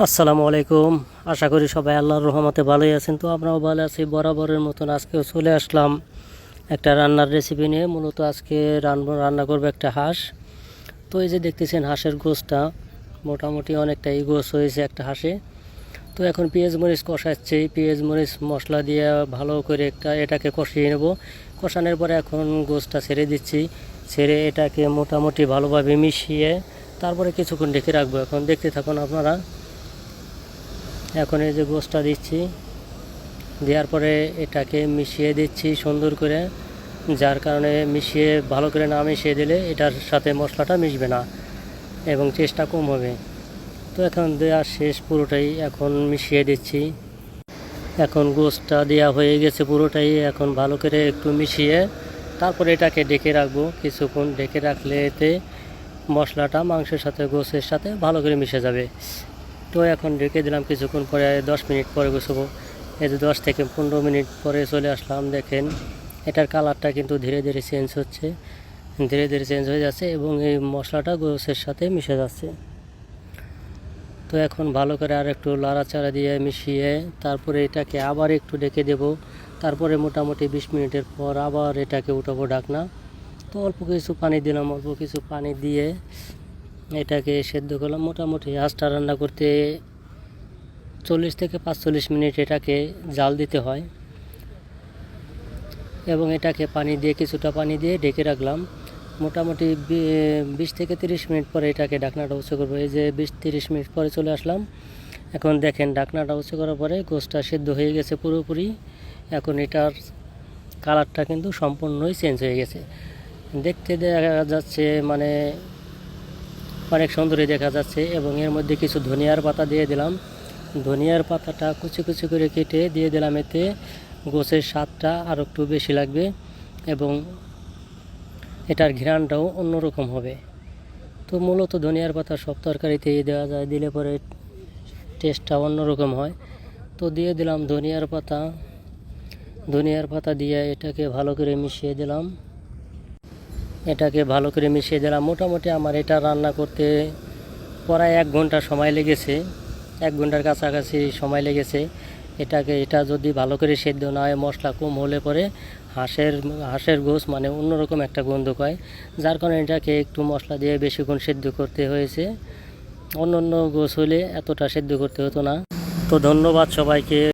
আসসালামু আলাইকুম। আশা করি সবাই আল্লাহর রহমতে ভালোই আছেন। তো আমরাও ভালো আছি বরাবরের মতন। আজকেও চলে আসলাম একটা রান্নার রেসিপি নিয়ে। মূলত আজকে রান্না করবো একটা হাঁস। তো এই যে দেখতেছেন হাঁসের গোশটা মোটামুটি অনেকটাই গোশ হয়েছে একটা হাঁসে। তো এখন পেঁয়াজ মরিচ কষাচ্ছি, পেঁয়াজ মরিচ মশলা দিয়ে ভালো করে এটাকে কষিয়ে নেব। কষানোর পরে এখন গোশটা ছেড়ে দিচ্ছি, ছেড়ে এটাকে মোটামুটি ভালোভাবে মিশিয়ে তারপরে কিছুক্ষণ ঢেকে রাখবো। এখন দেখতে থাকুন আপনারা। এখন এই যে গোশটা দিচ্ছি, দেওয়ার পরে এটাকে মিশিয়ে দিচ্ছি সুন্দর করে, যার কারণে মিশিয়ে ভালো করে না মিশিয়ে দিলে এটার সাথে মশলাটা মিশবে না এবং টেস্টটা কম হবে। তো এখন দেওয়া শেষ পুরোটাই, এখন মিশিয়ে দিচ্ছি। এখন গোশটা দেওয়া হয়ে গেছে পুরোটাই। এখন ভালো করে একটু মিশিয়ে তারপরে এটাকে ঢেকে রাখবো কিছুক্ষণ। ঢেকে রাখলে এতে মশলাটা মাংসের সাথে গোশের সাথে ভালো করে মিশে যাবে। তো এখন ঢেকে দিলাম, কিছুক্ষণ পরে 10 মিনিট পরে গোছাবো। এই যে 10 থেকে 15 মিনিট পরে চলে আসলাম। দেখেন এটার কালারটা কিন্তু ধীরে ধীরে চেঞ্জ হচ্ছে, ধীরে ধীরে চেঞ্জ হয়ে যাচ্ছে এবং এই মশলাটা গোশের সাথে মিশে যাচ্ছে। তো এখন ভালো করে আর একটু লাড়াচাড়া দিয়ে মিশিয়ে তারপরে এটাকে আবার একটু ঢেকে দেব। তারপরে মোটামুটি 20 মিনিটের পর আবার এটাকে উঠাবো ঢাকনা। তো অল্প কিছু পানি দিলাম, অল্প কিছু পানি দিয়ে এটাকে সেদ্ধ করলাম। মোটামুটি হাঁসটা রান্না করতে 40 থেকে 45 মিনিট এটাকে জাল দিতে হয় এবং এটাকে কিছুটা পানি দিয়ে ঢেকে রাখলাম। মোটামুটি 20 থেকে 30 মিনিট পরে এটাকে ঢাকনাটা উঁচু করবো। এই যে 20-30 মিনিট পরে চলে আসলাম। এখন দেখেন ঢাকনাটা উঁচু করার পরে গোশটা সেদ্ধ হয়ে গেছে পুরোপুরি। এখন এটার কালারটা কিন্তু সম্পূর্ণই চেঞ্জ হয়ে গেছে। দেখতে দেখা যাচ্ছে মানে অনেক সুন্দরই দেখা যাচ্ছে। এবং এর মধ্যে কিছু ধনিয়ার পাতা দিয়ে দিলাম। ধনিয়ার পাতাটা কুচি কুচি করে কেটে দিয়ে দিলাম। এতে গোশের স্বাদটা আর একটু বেশি লাগবে এবং এটার ঘ্রাণটাও অন্যরকম হবে। তো মূলত ধনিয়ার পাতা সব তরকারিতেই দেওয়া যায়, দিলে পরে টেস্টটা অন্যরকম হয়। তো দিয়ে দিলাম ধনিয়ার পাতা দিয়ে এটাকে ভালো করে মিশিয়ে দিলাম। মোটামুটি আমার এটা রান্না করতে প্রায় 1 ঘন্টা সময় লেগেছে, 1 ঘন্টার কাছাকাছি সময় লেগেছে। এটা যদি ভালো করে সেদ্ধ না হয়, মশলা কম হলে পরে হাঁসের গোশ মানে অন্যরকম একটা গন্ধ পায়, যার কারণে এটাকে একটু মশলা দিয়ে বেশিক্ষণ সেদ্ধ করতে হয়েছে। অন্য গোশ হলে এতটা সেদ্ধ করতে হতো না। তো ধন্যবাদ সবাইকে।